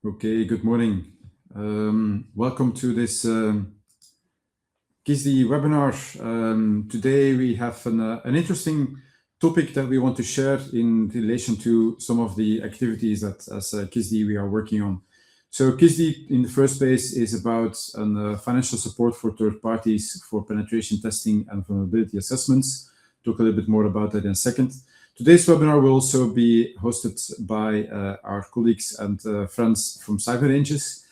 Okay, good morning. Welcome to this CYSSDE webinar. Today we have an interesting topic that we want to share in relation to some of the activities that as CYSSDE we are working on. So CYSSDE in the first place is about financial support for third parties for penetration testing and vulnerability assessments. Talk a little bit more about that in a second. Today's webinar will also be hosted by our colleagues and friends from CyberRanges,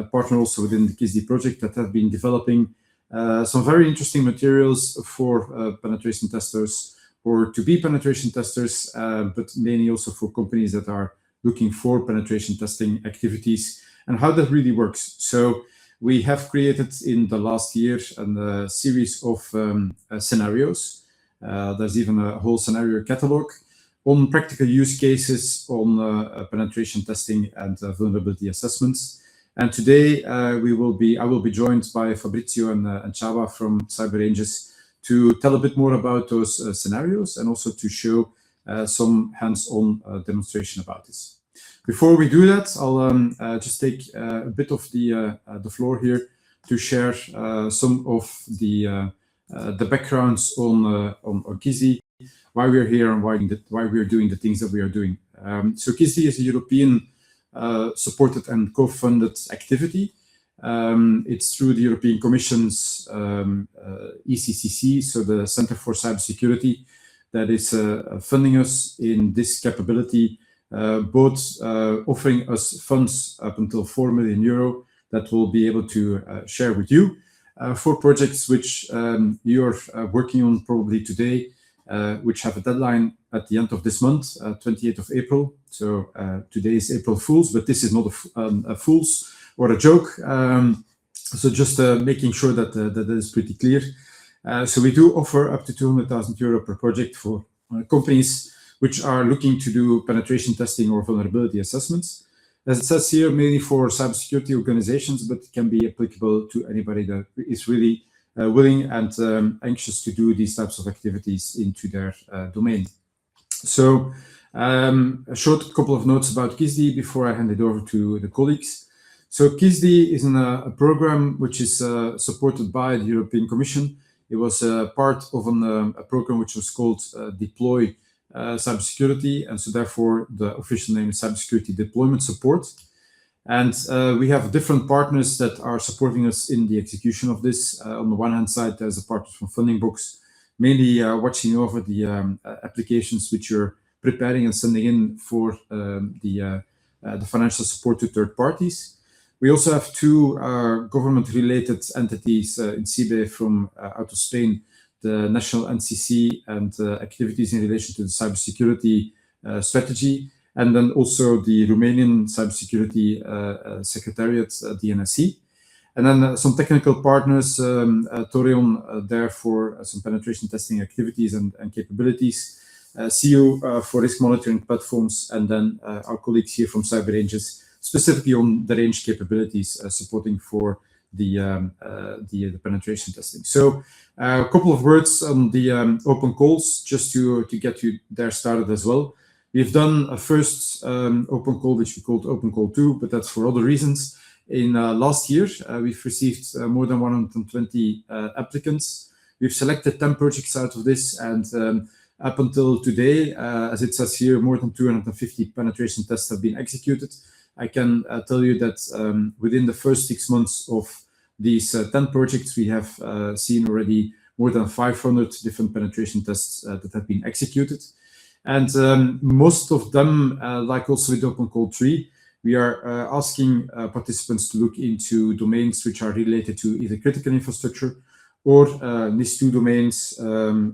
partner also within the CYSSDE project that have been developing some very interesting materials for penetration testers or to-be penetration testers, but mainly also for companies that are looking for penetration testing activities and how that really works. So we have created in the last year a series of scenarios. There's even a whole scenario catalog on practical use cases on penetration testing and vulnerability assessments. And today I will be joined by Fabrizio and Chava from CyberRanges to tell a bit more about those scenarios and also to show some hands-on demonstration about this. Before we do that, I'll just take a bit of the floor here to share some of the backgrounds on CYSSDE, why we're here and why we're doing the things that we are doing. So CYSSDE is a European supported and co-funded activity. It's through the European Commission's ECCC, so the Center for Cybersecurity, that is funding us in this capability, both offering us funds up until 4 million euro that we'll be able to share with you for projects which you're working on probably today, which have a deadline at the end of this month, 28th of April. So today is April Fool's, but this is not a fool's or a joke. So just making sure that that is pretty clear. So we do offer up to 200,000 euro per project for companies which are looking to do penetration testing or vulnerability assessments. As it says here, mainly for cybersecurity organizations, but it can be applicable to anybody that is really willing and anxious to do these types of activities into their domain. So a short couple of notes about CYSSDE before I hand it over to the colleagues. So CYSSDE is a program which is supported by the European Commission. It was part of a program which was called Deploy Cybersecurity, and so therefore the official name is Cybersecurity Deployment Support. And we have different partners that are supporting us in the execution of this. On the one hand side, there's a partner from Funding Box, mainly watching over the applications which you're preparing and sending in for the financial support to third parties. We also have two government-related entities in CIBE from out of Spain, the National NCC and activities in relation to the cybersecurity strategy, and then also the Romanian Cybersecurity Secretariat, the NSC. And then some technical partners, Torion there for some penetration testing activities and capabilities, CU for risk monitoring platforms, and then our colleagues here from CyberRanges, specifically on the range capabilities supporting for the penetration testing. So a couple of words on the open calls, just to get you there started as well. We've done a first open call, which we called Open Call 2, but that's for other reasons. In last year, we've received more than 120 applicants. We've selected 10 projects out of this, and up until today, as it says here, more than 250 penetration tests have been executed. I can tell you that within the first 6 months of these 10 projects, we have seen already more than 500 different penetration tests that have been executed. And most of them, like also with Open Call 3, we are asking participants to look into domains which are related to either critical infrastructure or NIS2 domains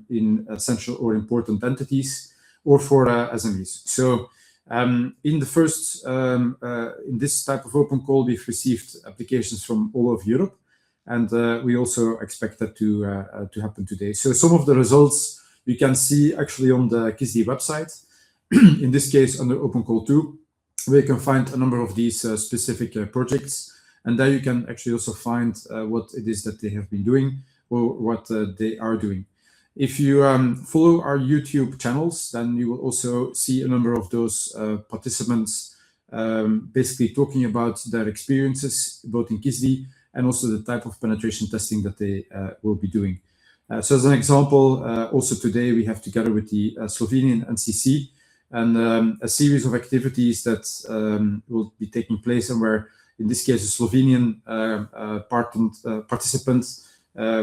in essential or important entities, or for SMEs. So in the first, in this type of open call, we've received applications from all over Europe, and we also expect that to happen today. So some of the results you can see actually on the CYSSDE website, in this case under Open Call 2, where you can find a number of these specific projects, and there you can actually also find what it is that they have been doing or what they are doing. If you follow our YouTube channels, then you will also see a number of those participants basically talking about their experiences both in CYSSDE and also the type of penetration testing that they will be doing. So as an example, also today we have together with the Slovenian NCC and a series of activities that will be taking place, and where in this case a Slovenian participant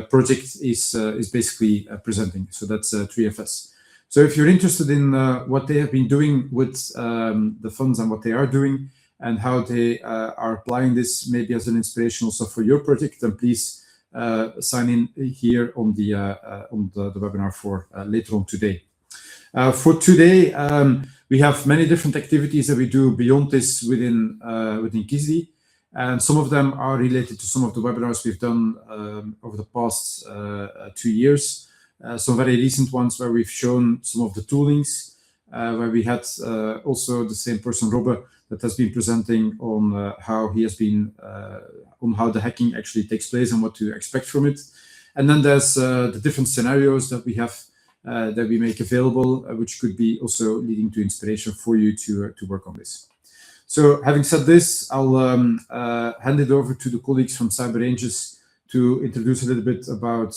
project is basically presenting. So that's 3FS. So if you're interested in what they have been doing with the funds and what they are doing and how they are applying this maybe as an inspiration also for your project, then please sign in here on the webinar for later on today. For today, we have many different activities that we do beyond this within CYSSDE, and some of them are related to some of the webinars we've done over the past 2 years. Some very recent ones where we've shown some of the toolings, where we had also the same person, Robert, that has been presenting on how he has been, on how the hacking actually takes place and what to expect from it. And then there's the different scenarios that we have, that we make available, which could be also leading to inspiration for you to work on this. So having said this, I'll hand it over to the colleagues from CyberRanges to introduce a little bit about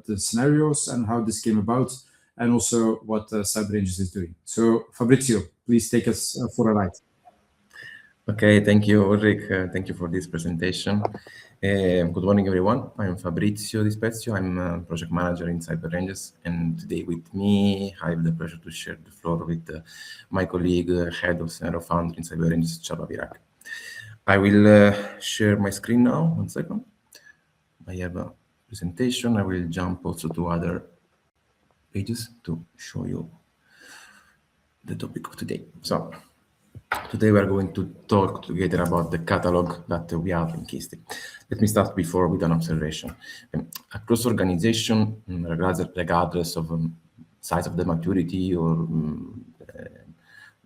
the scenarios and how this came about, and also what CyberRanges is doing. So Fabrizio, please take us for a ride. Okay, thank you, Ulrich. Thank you for this presentation. Good morning, everyone. I'm Fabrizio Di Spezio. I'm a project manager in CyberRanges, and today with me, I have the pleasure to share the floor with my colleague, head of Scenario Founder in CyberRanges, Csaba Virág. I will share my screen now. 1 second. I have a presentation. I will jump also to other pages to show you the topic of today. So today we are going to talk together about the catalog that we have in CYSSDE. Let me start before with an observation. Across organization, regardless of size of the maturity or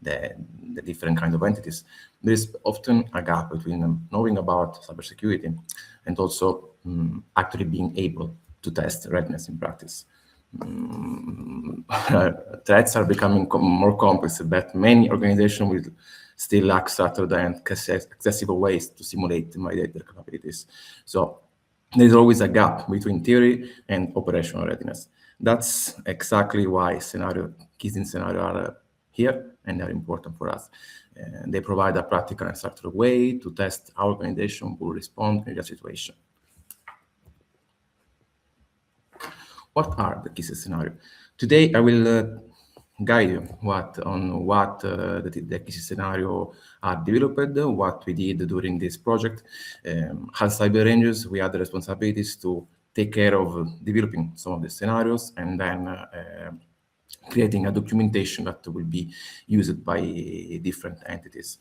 the different kind of entities, there is often a gap between knowing about cybersecurity and also actually being able to test readiness in practice. Threats are becoming more complex, but many organizations will still lack structured and accessible ways to simulate and validate their capabilities. So there is always a gap between theory and operational readiness. That's exactly why CYSSDE scenarios are here and they are important for us. They provide a practical and structured way to test how organization will respond in a situation. What are the CYSSDE scenarios? Today, I will guide you on what the CYSSDE scenario are developed, what we did during this project. As CyberRanges, we had the responsibilities to take care of developing some of the scenarios and then creating a documentation that will be used by different entities.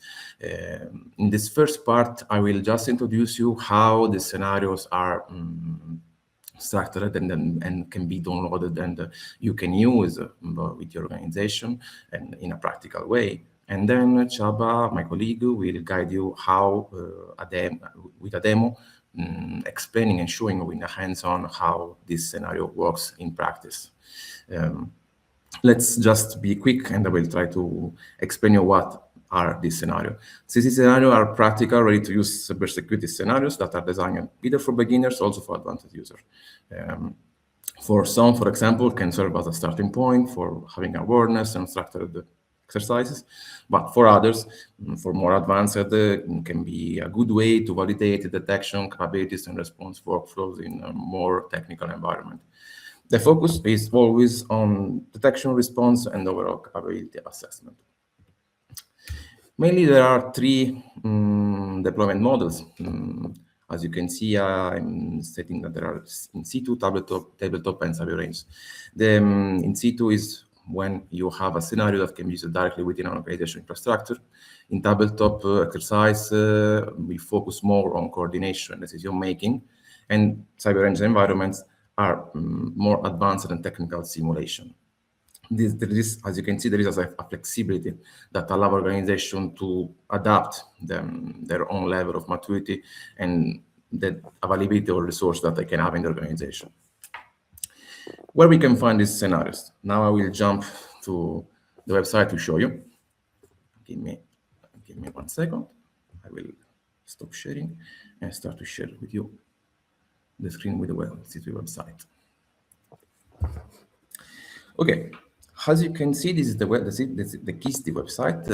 In this first part, I will just introduce you how the scenarios are structured and can be downloaded and you can use with your organization and in a practical way. And then Csaba, my colleague, will guide you how with a demo, explaining and showing in a hands-on how this scenario works in practice. Let's just be quick and I will try to explain you what are these scenarios. CYSSDE scenarios are practical, ready-to-use cybersecurity scenarios that are designed either for beginners, also for advanced users. For some, for example, can serve as a starting point for having awareness and structured exercises. But for others, for more advanced, can be a good way to validate the detection capabilities and response workflows in a more technical environment. The focus is always on detection, response, and overall capability assessment. Mainly, there are 3 deployment models. As you can see, I'm stating that there are in situ, tabletop, and CyberRanges. The in situ is when you have a scenario that can be used directly within an organization infrastructure. In tabletop exercise, we focus more on coordination and decision-making, and CyberRanges environments are more advanced than technical simulation. As you can see, there is a flexibility that allows organizations to adapt their own level of maturity and the availability of resource that they can have in the organization. Where we can find these scenarios? Now I will jump to the website to show you. Give me Give me 1 second. I will stop sharing and start to share with you the screen with the CYSSDE website. Okay, as you can see, this is the CYSSDE website.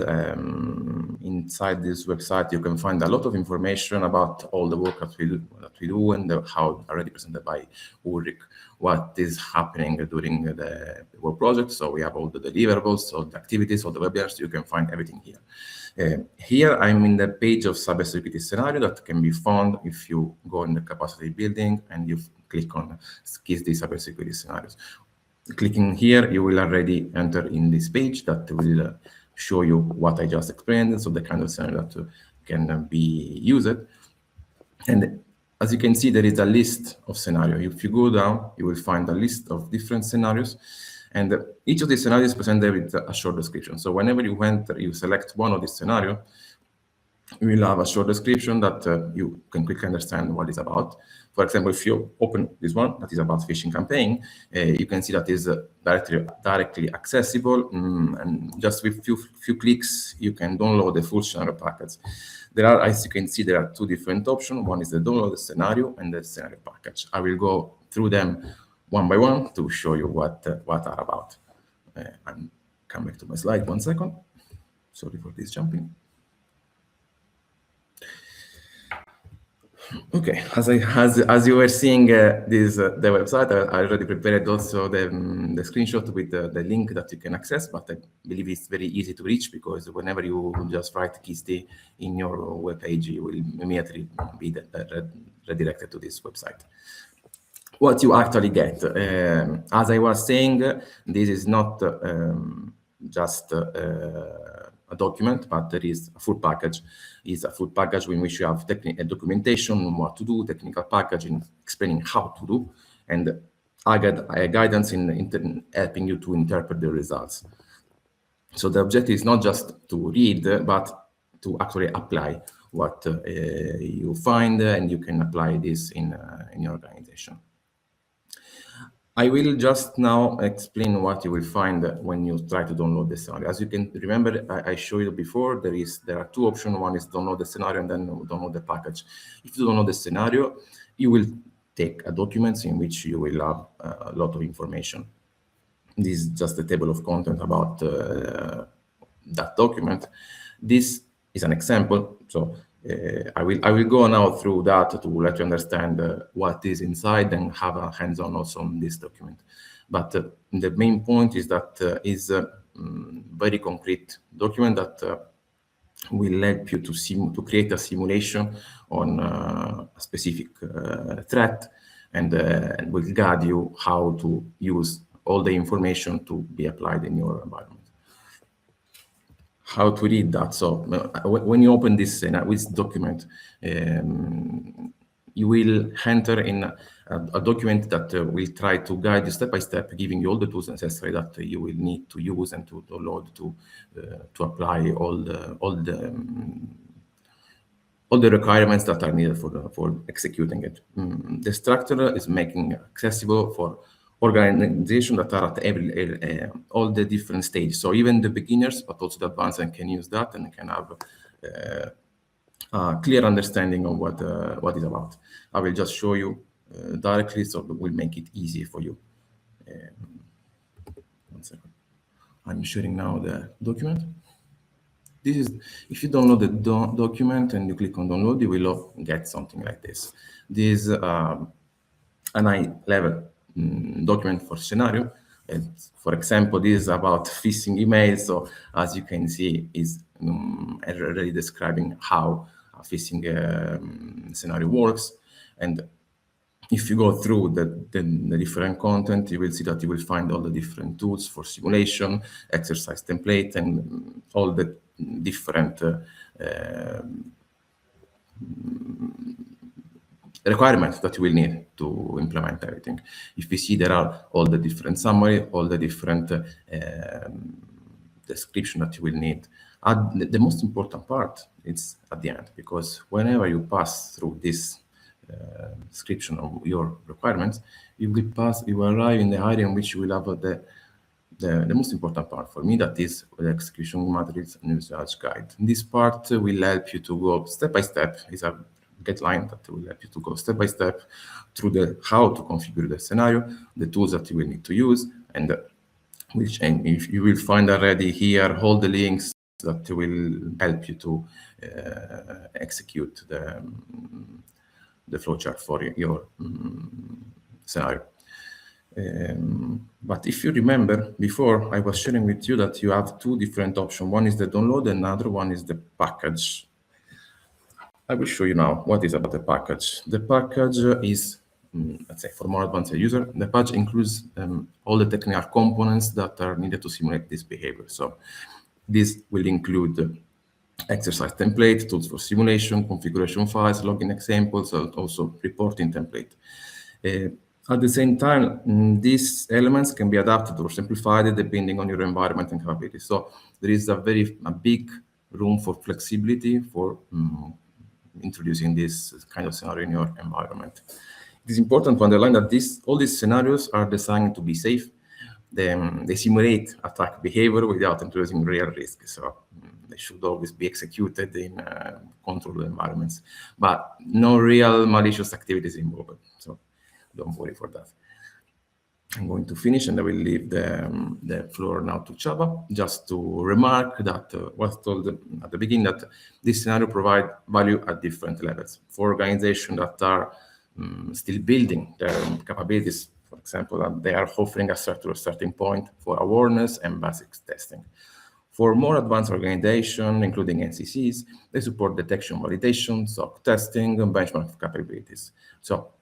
Inside this website, you can find a lot of information about all the work that we do and how already presented by Ulrich, what is happening during the work project. So we have all the deliverables, all the activities, all the webinars. You can find everything here. Here I'm in the page of cybersecurity scenario that can be found if you go in the capacity building and you click on CYSSDE cybersecurity scenarios. Clicking here, you will already enter in this page that will show you what I just explained, so the kind of scenario that can be used. And as you can see, there is a list of scenarios. If you go down, you will find a list of different scenarios, and each of these scenarios is presented with a short description. So whenever you enter, you select one of these scenarios, you will have a short description that you can quickly understand what it's about. For example, if you open this one that is about phishing campaign, you can see that is directly accessible, and just with few clicks, you can download the full scenario package. There are, as you can see, there are two different options. One is the download the scenario and the scenario package. I will go through them one by one to show you what are about. And come back to my slide 1 second. Sorry for this jumping. Okay, as you were seeing the website, I already prepared also the screenshot with the link that you can access, but I believe it's very easy to reach because whenever you just write CYSSDE in your web page, you will immediately be redirected to this website. What you actually get, as I was saying, this is not just a document, but there is a full package. Is a full package in which you have documentation on what to do, technical package in explaining how to do, and I get guidance in helping you to interpret the results. So the objective is not just to read, but to actually apply what you find, and you can apply this in your organization. I will just now explain what you will find when you try to download the scenario. As you can remember, I showed you before, there are two options. One is download the scenario and then download the package. If you download the scenario, you will take a document in which you will have a lot of information. This is just a table of content about that document. This is an example. So I will go now through that to let you understand what is inside and have a hands-on also on this document. But the main point is that is a very concrete document that will help you to create a simulation on a specific threat, and will guide you how to use all the information to be applied in your environment. How to read that. So when you open this document, you will enter in a document that will try to guide you step by step, giving you all the tools necessary that you will need to use and to download to apply all the requirements that are needed for executing it. The structure is making accessible for organizations that are at all the different stages. So even the beginners, but also the advanced, can use that and can have a clear understanding of what is about. I will just show you directly, so it will make it easy for you. 1 second. I'm sharing now the document. This is, if you download the document and you click on download, you will get something like this. This is a high-level document for scenario. And for example, this is about phishing emails. So as you can see, is already describing how a phishing scenario works. And if you go through the different content, you will see that you will find all the different tools for simulation, exercise template, and all the different requirements that you will need to implement everything. If you see, there are all the different summary, all the different description that you will need. The most important part is at the end, because whenever you pass through this description of your requirements, you will arrive in the area in which you will have the most important part for me, that is the execution materials and usage guide. This part will help you to go step by step. It's a guideline that will help you to go step by step through the how to configure the scenario, the tools that you will need to use, and if you will find already here all the links that will help you to execute the flowchart for your scenario. But if you remember, before I was sharing with you that you have two different options. One is the download, and another one is the package. I will show you now what is about the package. The package is, let's say, for more advanced user, the package includes all the technical components that are needed to simulate this behavior. So this will include exercise template, tools for simulation, configuration files, login examples, and also reporting template. At the same time, these elements can be adapted or simplified depending on your environment and capability. So there is a big room for flexibility for introducing this kind of scenario in your environment. It is important to underline that all these scenarios are designed to be safe. They simulate attack behavior without introducing real risk. So they should always be executed in controlled environments, but no real malicious activities involved. So don't worry for that. I'm going to finish, and I will leave the floor now to Csaba, just to remark that was told at the beginning, that this scenario provides value at different levels. For organizations that are still building their capabilities, for example, they are offering a starting point for awareness and basic testing. For more advanced organizations, including NCCs, they support detection, validation, SOC testing, and benchmark capabilities. So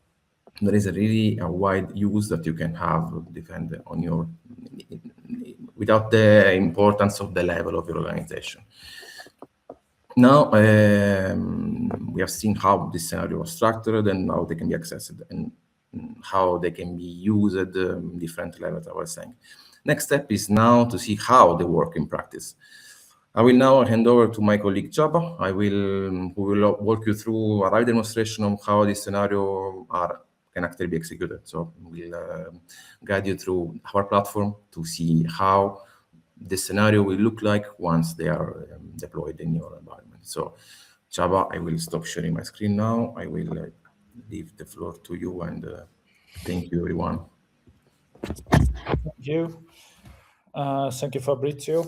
there is really a wide use that you can have depending on your, without the importance of the level of your organization. Now, we have seen how this scenario was structured and how they can be accessed and how they can be used at different levels, I was saying. Next step is now to see how they work in practice. I will now hand over to my colleague Csaba, who will walk you through a live demonstration of how this scenario can actually be executed. So we'll guide you through our platform to see how the scenario will look like once they are deployed in your environment. So Csaba, I will stop sharing my screen now. I will leave the floor to you, and thank you, everyone. Thank you. Thank you, Fabrizio.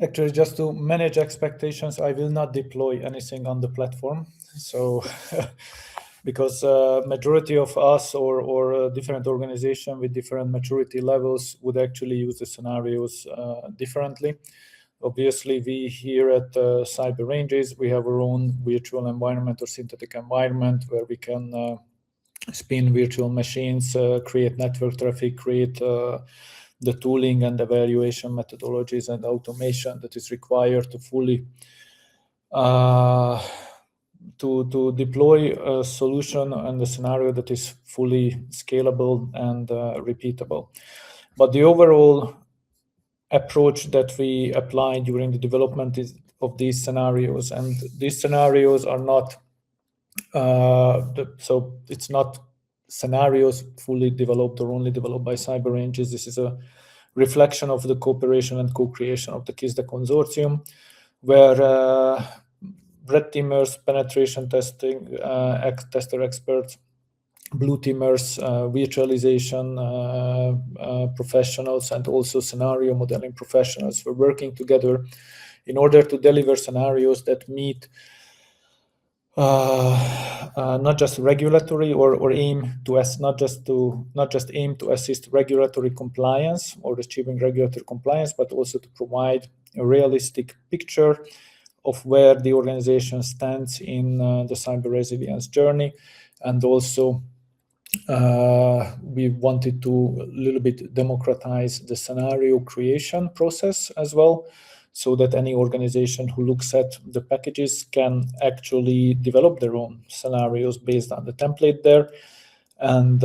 Actually, just to manage expectations, I will not deploy anything on the platform. So, because majority of us or different organization with different maturity levels would actually use the scenarios differently. Obviously, we here at Cyber Ranges, we have our own virtual environment or synthetic environment where we can spin virtual machines, create network traffic, create the tooling and evaluation methodologies and automation that is required to fully to deploy a solution and a scenario that is fully scalable and repeatable. But the overall approach that we apply during the development of these scenarios, and these scenarios are not so it's not scenarios fully developed or only developed by Cyber Ranges. This is a reflection of the cooperation and co-creation of the CYSSDE consortium, where red teamers, penetration testing, tester experts, blue teamers, virtualization professionals, and also scenario modeling professionals were working together in order to deliver scenarios that meet not just regulatory or aim to not just aim to assist regulatory compliance or achieving regulatory compliance, but also to provide a realistic picture of where the organization stands in the cyber resilience journey. And also we wanted to a little bit democratize the scenario creation process as well, so that any organization who looks at the packages can actually develop their own scenarios based on the template there. And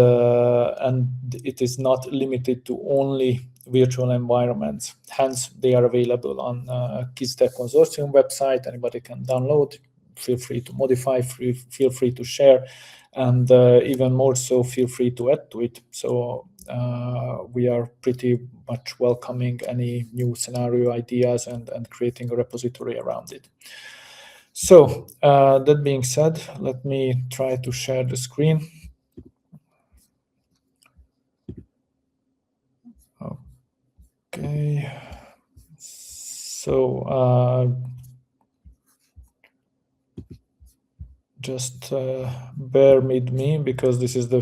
it is not limited to only virtual environments. Hence, they are available on CYSSDE consortium website. Anybody can download. Feel free to modify, feel free to share, and even more so, feel free to add to it. So we are pretty much welcoming any new scenario ideas and creating a repository around it. So that being said, let me try to share the screen. Okay, so just bear with me, because this is the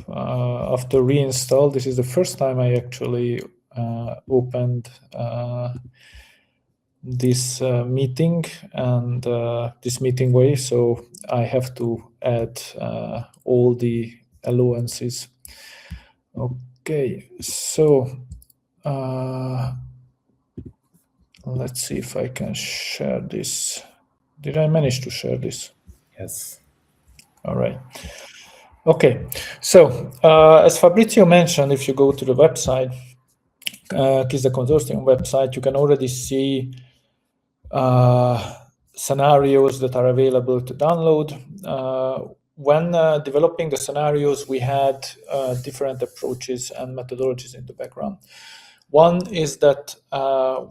after reinstall, this is the first time I actually opened this meeting and this meeting way, so I have to add all the allowances. Okay, so let's see if I can share this. Did I manage to share this? Yes. All right. Okay, so as Fabrizio mentioned, if you go to the website, CYSSDE Consortium website, you can already see scenarios that are available to download. When developing the scenarios, we had different approaches and methodologies in the background. One is that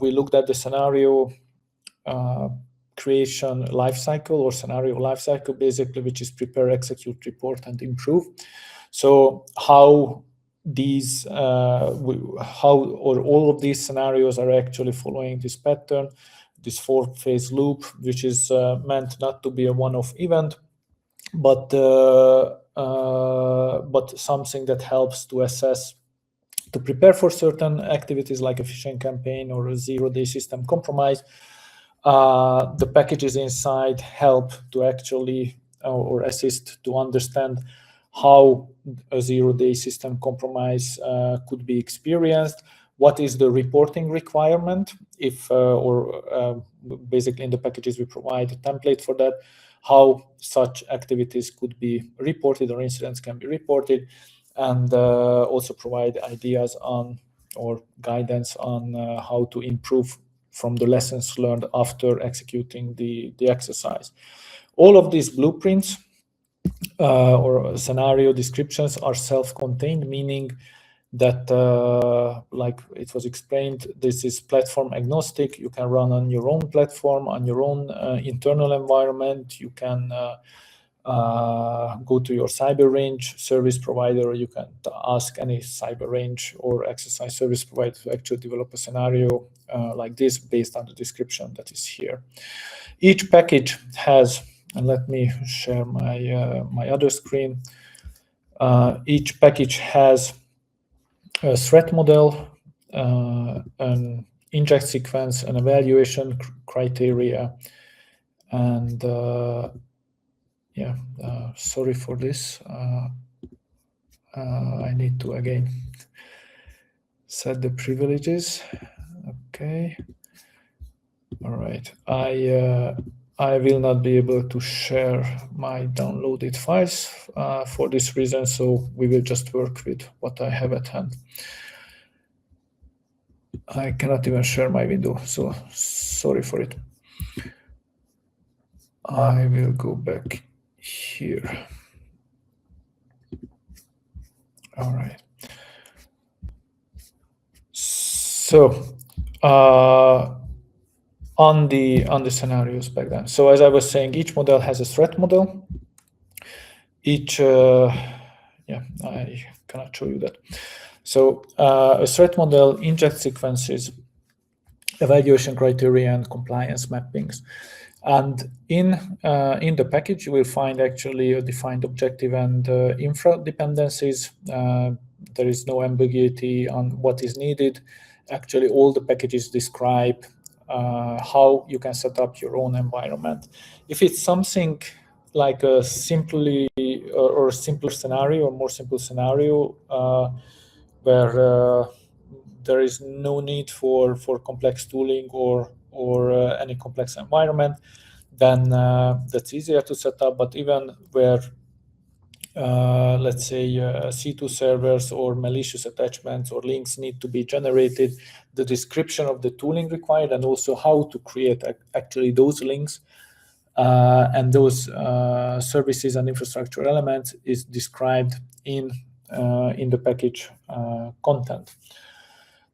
we looked at the scenario creation lifecycle, or scenario lifecycle, basically, which is prepare, execute, report, and improve. So how these, all of these scenarios are actually following this pattern, this 4-phase loop, which is meant not to be a one-off event, but something that helps to assess, to prepare for certain activities like a phishing campaign or a zero-day system compromise. The packages inside help to actually or assist to understand how a zero-day system compromise could be experienced, what is the reporting requirement, if basically in the packages we provide a template for that, how such activities could be reported or incidents can be reported, and also provide ideas on or guidance on how to improve from the lessons learned after executing the exercise. All of these blueprints or scenario descriptions are self-contained, meaning that, like it was explained, this is platform agnostic. You can run on your own platform, on your own internal environment. You can go to your cyber range service provider, or you can ask any cyber range or exercise service provider to actually develop a scenario like this based on the description that is here. Each package has, and let me share my my other screen. Each package has a threat model, an inject sequence, an evaluation criteria, and yeah, sorry for this. I need to again set the privileges. Okay. All right. I will not be able to share my downloaded files for this reason, so we will just work with what I have at hand. I cannot even share my window, so sorry for it. I will go back here. All right. So on the scenarios back then. So as I was saying, each model has a threat model. Each yeah, I cannot show you that. So a threat model, inject sequences, evaluation criteria, and compliance mappings. And in the package, you will find actually a defined objective and infra dependencies. There is no ambiguity on what is needed. Actually, all the packages describe how you can set up your own environment. If it's something like a simpler scenario, or more simple scenario, where there is no need for complex tooling or any complex environment, then that's easier to set up. But even where let's say C2 servers or malicious attachments or links need to be generated, the description of the tooling required and also how to create actually those links and those services and infrastructure elements is described in in the package content.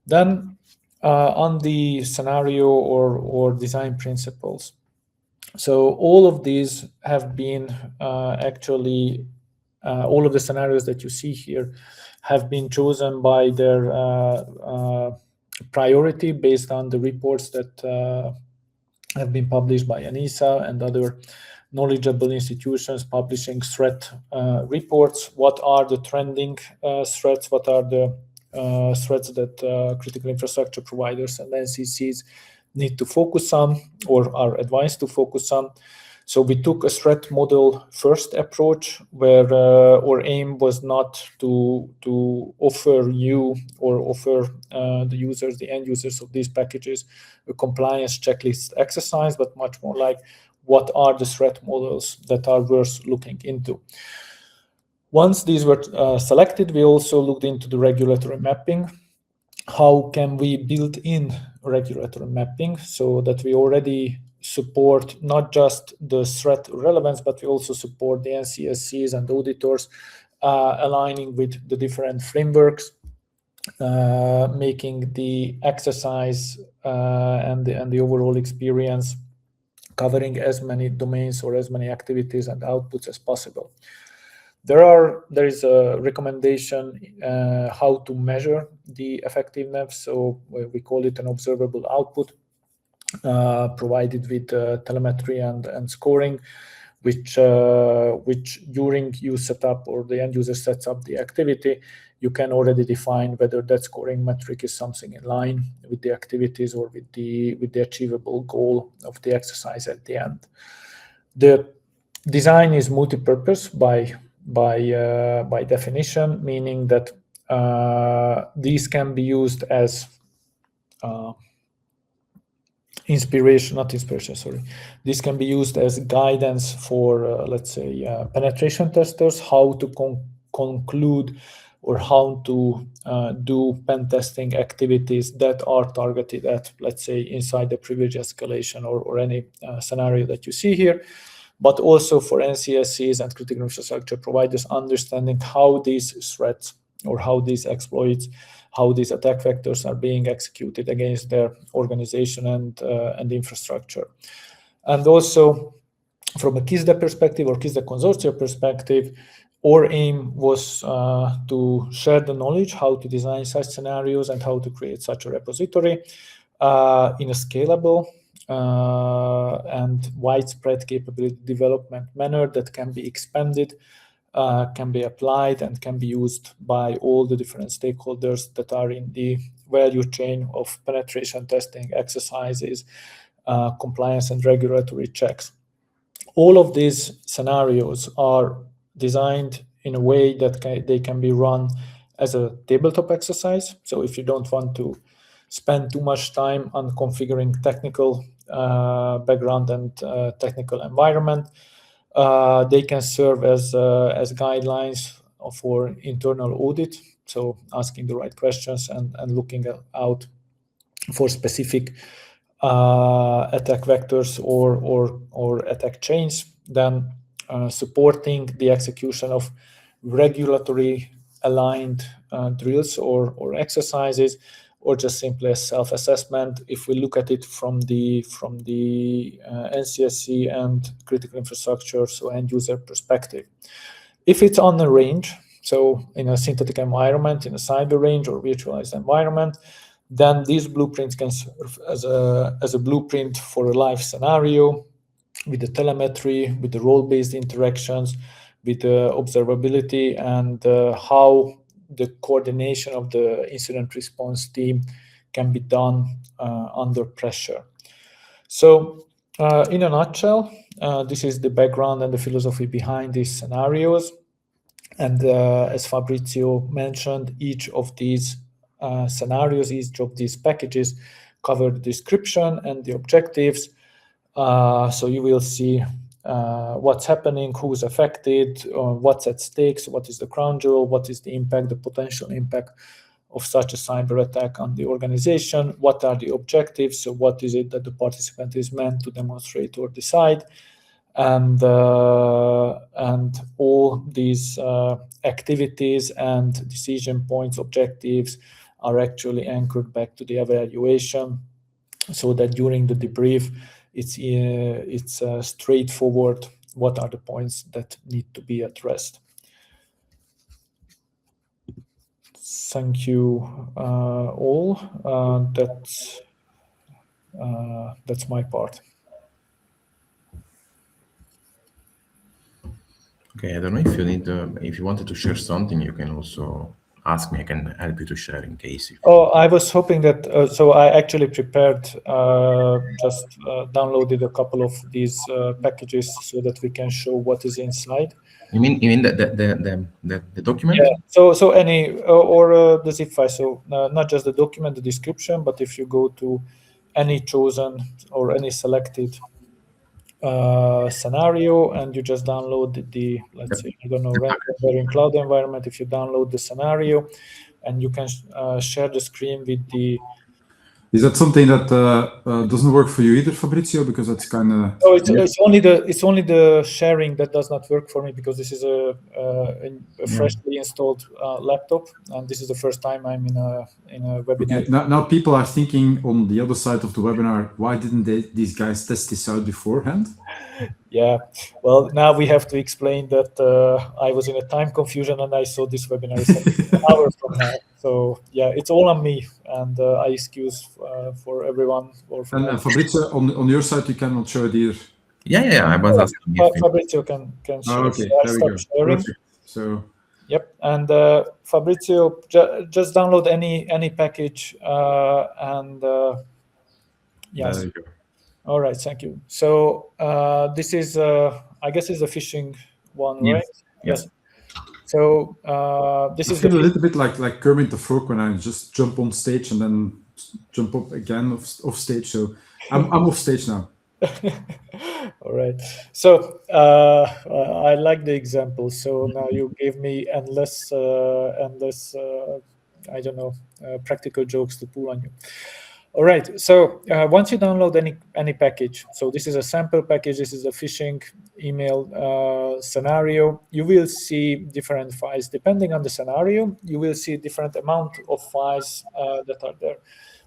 Then on the scenario or design principles. So all of these have been actually, all of the scenarios that you see here have been chosen by their priority based on the reports that have been published by ANISA and other knowledgeable institutions publishing threat reports. What are the trending threats? What are the threats that critical infrastructure providers and NCCs need to focus on or are advised to focus on? So we took a threat model first approach where our aim was not to offer you or offer the users, the end users of these packages, a compliance checklist exercise, but much more like what are the threat models that are worth looking into. Once these were selected, we also looked into the regulatory mapping. How can we build in regulatory mapping so that we already support not just the threat relevance, but we also support the NCSCs and auditors aligning with the different frameworks, making the exercise and the overall experience covering as many domains or as many activities and outputs as possible. There is a recommendation how to measure the effectiveness. So we call it an observable output provided with telemetry and scoring, which during you set up or the end user sets up the activity, you can already define whether that scoring metric is something in line with the activities or with the achievable goal of the exercise at the end. The design is multi-purpose by definition, meaning that these can be used as This can be used as guidance for, let's say, penetration testers, how to conclude or how to do pen testing activities that are targeted at, let's say, inside the privilege escalation or any scenario that you see here, but also for NCSCs and critical infrastructure providers understanding how these threats or how these exploits, how these attack vectors are being executed against their organization and infrastructure. And also from a CYSSDE perspective or CYSSDE consortia perspective, our aim was to share the knowledge, how to design such scenarios and how to create such a repository in a scalable and widespread capability development manner that can be expanded, can be applied, and can be used by all the different stakeholders that are in the value chain of penetration testing exercises, compliance and regulatory checks. All of these scenarios are designed in a way that they can be run as a tabletop exercise. So if you don't want to spend too much time on configuring technical background and technical environment, they can serve as guidelines for internal audit. So asking the right questions and looking out for specific attack vectors or attack chains, then supporting the execution of regulatory aligned drills or exercises, or just simply a self-assessment if we look at it from the NCSC and critical infrastructure, so end user perspective. If it's on the range, so in a synthetic environment, in a cyber range or virtualized environment, then these blueprints can serve as a blueprint for a live scenario with the telemetry, with the role-based interactions, with the observability, and how the coordination of the incident response team can be done under pressure. So in a nutshell, this is the background and the philosophy behind these scenarios. And as Fabrizio mentioned, each of these scenarios, each of these packages cover the description and the objectives. So you will see what's happening, who's affected, what's at stake, so what is the crown jewel, what is the impact, the potential impact of such a cyber attack on the organization, what are the objectives, so what is it that the participant is meant to demonstrate or decide, and all these activities and decision points, objectives are actually anchored back to the evaluation, so that during the debrief it's straightforward what are the points that need to be addressed. Thank you all. That's my part. Okay, I don't know if you need, if you wanted to share something, you can also ask me. I can help you to share in case. Oh, I was hoping that, so I actually prepared, just downloaded a couple of these packages so that we can show what is inside. You mean the document? Yeah. So any or the zip file. So not just the document, the description, but if you go to any chosen or any selected scenario and you just download the let's say, I don't know, ransomware cloud environment. If you download the scenario, and you can share the screen with the. Is that something that doesn't work for you either, Fabrizio? Because that's kind of. Oh, it's only the sharing that does not work for me, because this is a freshly installed laptop, and this is the first time I'm in a webinar. Okay. Now people are thinking on the other side of the webinar, why didn't these guys test this out beforehand? Yeah, well, now we have to explain that I was in a time confusion and I saw this webinar an hour from now. So yeah, it's all on me, and I excuse for everyone. And Fabrizio, on your side, you cannot show it either. Yeah, I was asking. Fabrizio can share. Oh, okay, So there we go. sharing. Perfect. So. Yep, and Fabrizio, just download any package, and yes. There you go. All right, thank you. So this is, I guess, is a phishing one, right? Yes. So this is a little bit like Kermit the Frog when I just jump on stage and then jump up again off stage. So I'm off stage now. All right. So I like the example. So now you gave me endless, I don't know, practical jokes to pull on you. All right. So once you download any package, so this is a sample package. This is a phishing email scenario. You will see different files depending on the scenario. You will see different amount of files that are there.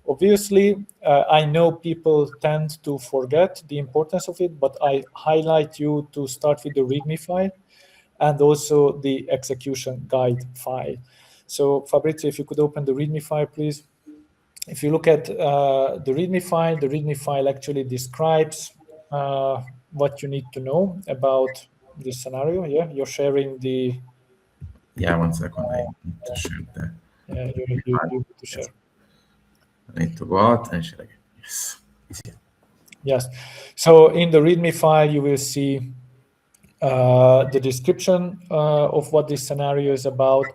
Obviously, I know people tend to forget the importance of it, but I highlight you to start with the README file and also the execution guide file. So Fabrizio, if you could open the README file, please. If you look at the README file actually describes what you need to know about this scenario. Yeah, you're sharing the. Yeah, 1 second. I need to share that. Yeah, you need to share. I need to go out and share again. Yes. Easy. Yes. So in the README file, you will see the description of what this scenario is about.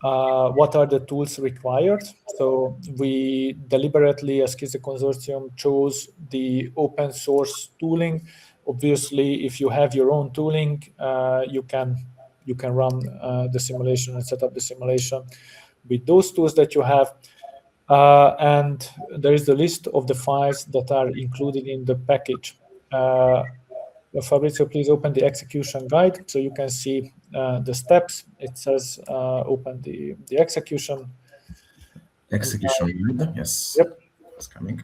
What are the tools required? So we deliberately, as CYSSDE Consortium, chose the open source tooling. Obviously, if you have your own tooling, you can run the simulation and set up the simulation with those tools that you have. And there is the list of the files that are included in the package. Fabrizio, please open the execution guide so you can see the steps. It says open the execution. Execution guide, yes. Yep. It's coming.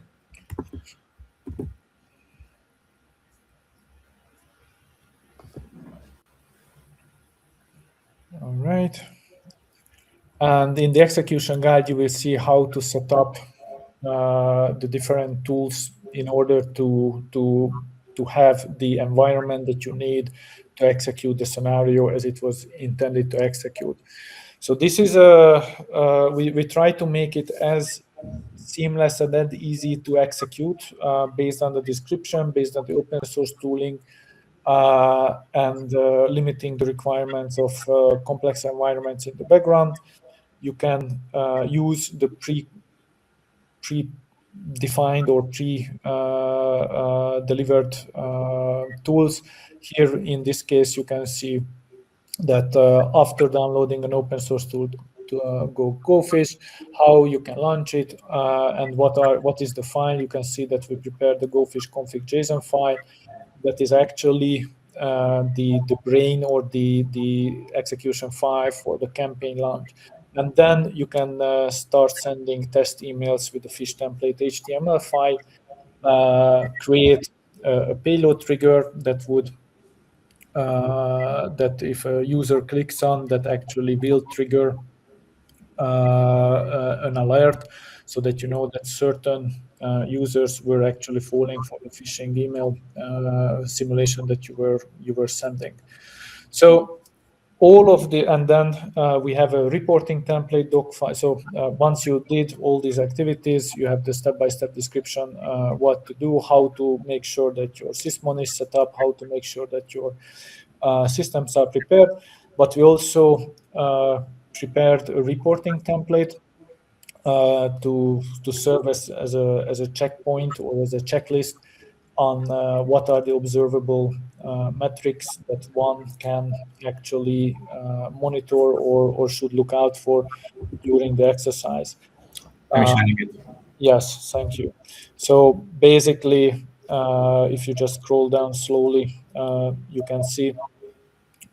All right. And in the execution guide, you will see how to set up the different tools in order to have the environment that you need to execute the scenario as it was intended to execute. So this is we try to make it as seamless and that easy to execute based on the description, based on the open source tooling, and limiting the requirements of complex environments in the background. You can use the pre-defined or pre-delivered tools. Here, in this case, you can see that after downloading an open source tool to GoFish, how you can launch it and what is the file. You can see that we prepared the GoFish config JSON file that is actually the brain or the execution file for the campaign launch. And then you can start sending test emails with the fish template HTML file, create a payload trigger that would that if a user clicks on, that actually will trigger an alert, so that you know that certain users were actually falling for the phishing email simulation that you were sending. So all of the, and then we have a reporting template doc file. So once you did all these activities, you have the step-by-step description, what to do, how to make sure that your sysmon is set up, how to make sure that your systems are prepared. But we also prepared a reporting template to serve as a checkpoint or as a checklist on what are the observable metrics that one can actually monitor or should look out for during the exercise. Yes, thank you. So basically, if you just scroll down slowly, you can see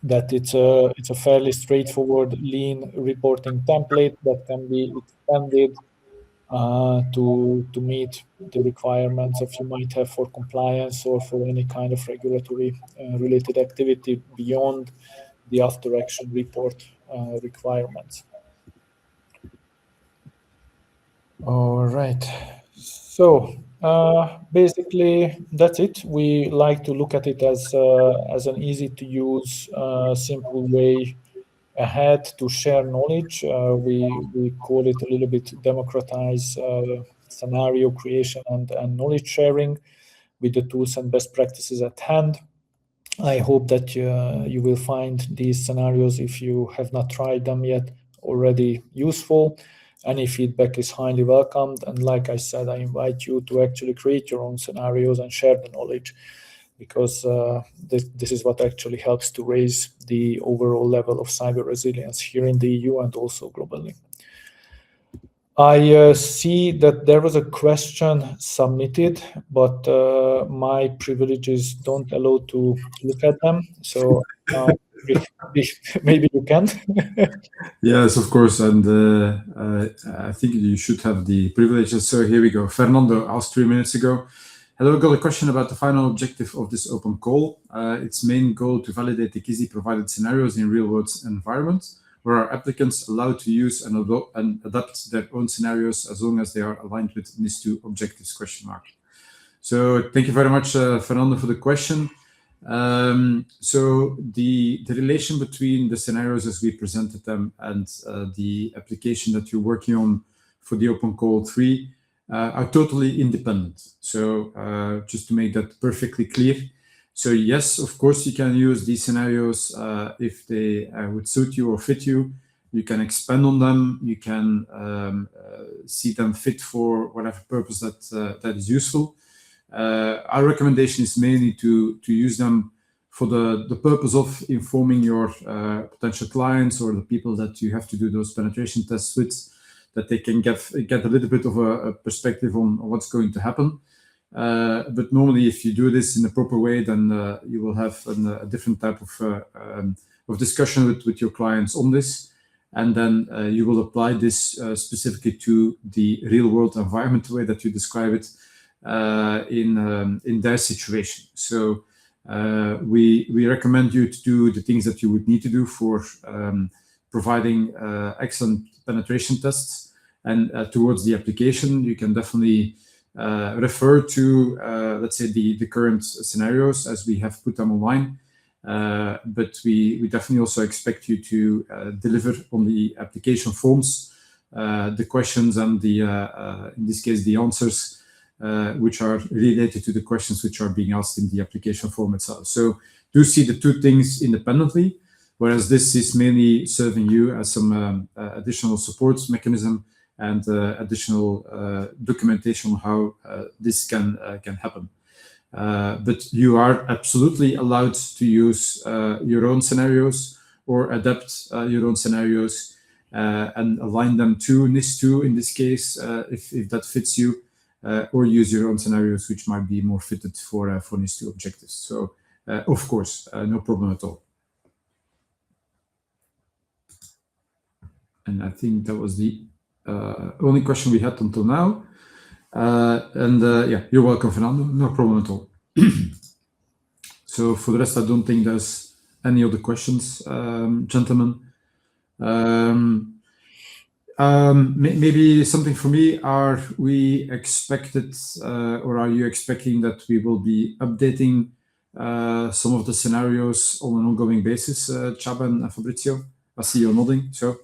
that it's a fairly straightforward, lean reporting template that can be expanded to meet the requirements that you might have for compliance or for any kind of regulatory related activity beyond the after action report requirements. All right. So basically, that's it. We like to look at it as an easy to use, simple way ahead to share knowledge. We call it a little bit democratize scenario creation and knowledge sharing with the tools and best practices at hand. I hope that you will find these scenarios, if you have not tried them yet, already useful. Any feedback is highly welcomed. And like I said, I invite you to actually create your own scenarios and share the knowledge, because this is what actually helps to raise the overall level of cyber resilience here in the EU and also globally. I see that there was a question submitted, but my privileges don't allow to look at them. So maybe you can. Yes, of course. And I think you should have the privileges. So here we go. Fernando asked 3 minutes ago. Hello, I got a question about the final objective of this open call. Its main goal to validate the CYSSDE provided scenarios in real-world environments, where are applicants allowed to use and adapt their own scenarios as long as they are aligned with NIS2 objectives, ? So thank you very much, Fernando, for the question. So the relation between the scenarios as we presented them and the application that you're working on for the Open Call 3 are totally independent. So just to make that perfectly clear. So yes, of course, you can use these scenarios if they would suit you or fit you. You can expand on them. You can see them fit for whatever purpose that is useful. Our recommendation is mainly to use them for the purpose of informing your potential clients or the people that you have to do those penetration tests with, that they can get a little bit of a perspective on what's going to happen. But normally, if you do this in a proper way, then you will have a different type of discussion with your clients on this. And then you will apply this specifically to the real-world environment, the way that you describe it, in their situation. So we recommend you to do the things that you would need to do for providing excellent penetration tests. And towards the application, you can definitely refer to, let's say, the current scenarios as we have put them online. But we definitely also expect you to deliver on the application forms, the questions and in this case, the answers, which are related to the questions which are being asked in the application form itself. So do see the two things independently, whereas this is mainly serving you as some additional support mechanism and additional documentation on how this can happen. But you are absolutely allowed to use your own scenarios or adapt your own scenarios and align them to NIS2 in this case, if that fits you, or use your own scenarios which might be more fitted for NIS2 objectives. So of course, no problem at all. And I think that was the only question we had until now. Yeah, you're welcome, Fernando. No problem at all. So for the rest, I don't think there's any other questions, gentlemen. Maybe something for me, are we expected, or are you expecting that we will be updating some of the scenarios on an ongoing basis, Csaba and Fabrizio? I see you nodding, so.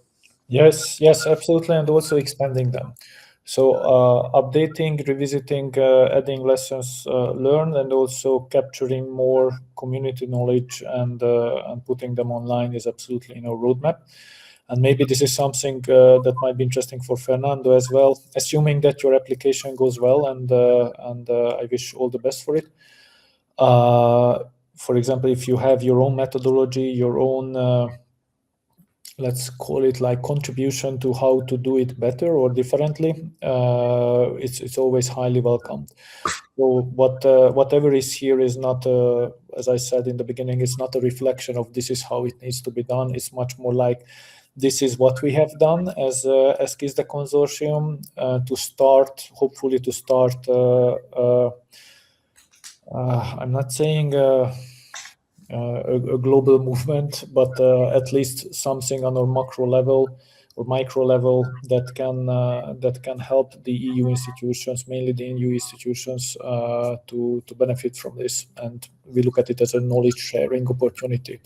Yes, absolutely, and also expanding them. So updating, revisiting, adding lessons learned, and also capturing more community knowledge and putting them online is absolutely in our roadmap. And maybe this is something that might be interesting for Fernando as well, assuming that your application goes well, and I wish all the best for it. For example, if you have your own methodology, your own let's call it like contribution to how to do it better or differently, it's always highly welcomed. So whatever is here is not, as I said in the beginning, it's not a reflection of this is how it needs to be done. It's much more like this is what we have done as CYSSDE consortium to start, hopefully to start. I'm not saying a global movement, but at least something on a macro level or micro level that can help the EU institutions, mainly the EU institutions, to benefit from this. And we look at it as a knowledge sharing opportunity.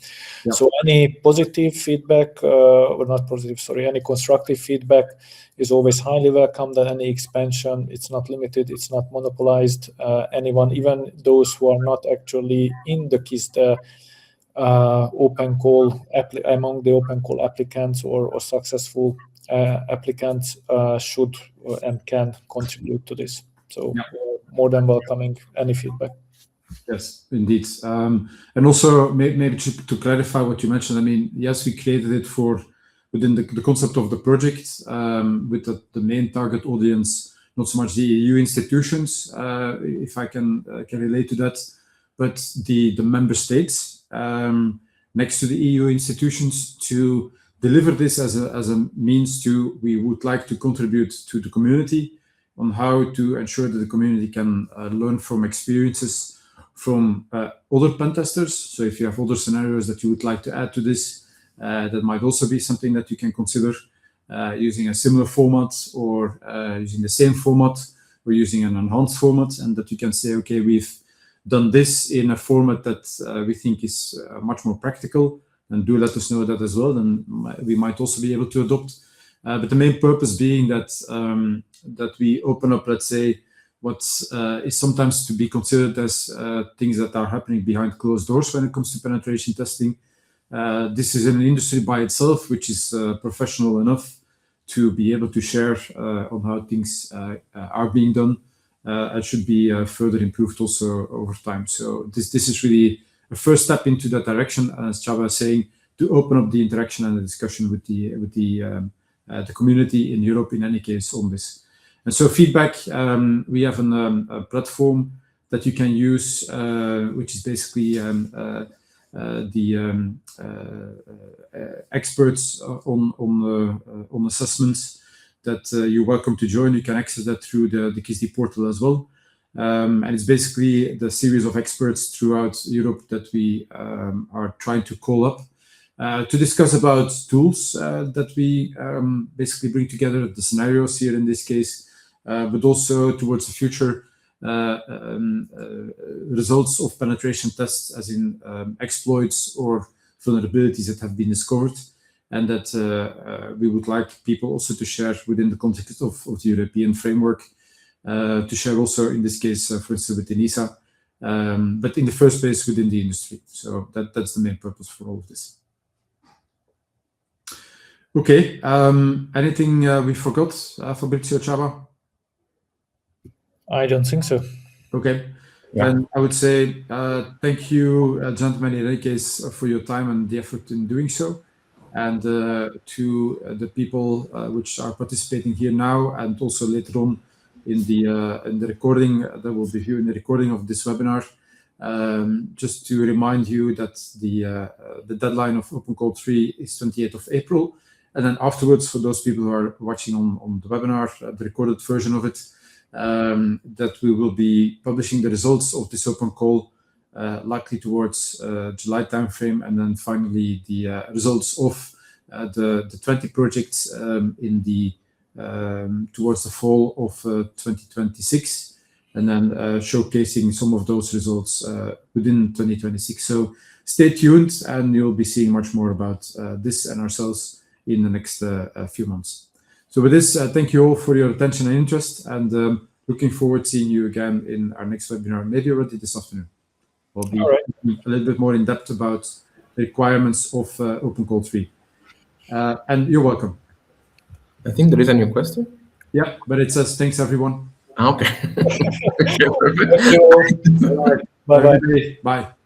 Yeah. So any positive feedback, or not positive, sorry, any constructive feedback is always highly welcomed. And any expansion, it's not limited, it's not monopolized. Anyone, even those who are not actually in the CYSSDE open call among the open call applicants or successful applicants should and can contribute to this. So yeah, more than welcoming any feedback. Yes, indeed. And also maybe to clarify what you mentioned, I mean, yes, we created it for within the concept of the project with the main target audience, not so much the EU institutions, if I can relate to that, but the member states next to the EU institutions to deliver this as a means to, we would like to contribute to the community on how to ensure that the community can learn from experiences from other pen testers. So if you have other scenarios that you would like to add to this, that might also be something that you can consider using a similar format or using the same format or using an enhanced format, and that you can say, okay, we've done this in a format that we think is much more practical, and do let us know that as well, then we might also be able to adopt. But the main purpose being that that we open up, let's say, what is sometimes to be considered as things that are happening behind closed doors when it comes to penetration testing. This is an industry by itself, which is professional enough to be able to share on how things are being done. It should be further improved also over time. So this is really a first step into that direction, as Csaba was saying, to open up the interaction and the discussion with the community in Europe, in any case, on this. And so feedback, we have a platform that you can use, which is basically the experts on assessments that you're welcome to join. You can access that through the CYSSDE portal as well. And it's basically the series of experts throughout Europe that we are trying to call up to discuss about tools that we basically bring together, the scenarios here in this case, but also towards the future results of penetration tests, as in exploits or vulnerabilities that have been discovered, and that we would like people also to share within the context of the European framework, to share also in this case, for instance, with ENISA, but in the first place within the industry. So that's the main purpose for all of this. Okay, anything we forgot, Fabrizio, Csaba? I don't think so. Okay, yeah. And I would say thank you, gentlemen, in any case, for your time and the effort in doing so. And to the people which are participating here now, and also later on in the recording that will be viewing the recording of this webinar, Just to remind you that the deadline of OpenCall 3 is 28th of April. And then afterwards, for those people who are watching on the webinar, the recorded version of it, that we will be publishing the results of this open call likely towards July timeframe, and then finally the results of the 20 projects in the towards the fall of 2026, and then showcasing some of those results within 2026. So stay tuned, and you'll be seeing much more about this and ourselves in the next few months. So with this, thank you all for your attention and interest, and looking forward to seeing you again in our next webinar, maybe already this afternoon. We'll be a little bit more in depth about the requirements of OpenCall 3. And you're welcome. I think there is a new question. Yeah, but it says, thanks, everyone. Okay. Thank you. Bye-bye. Bye.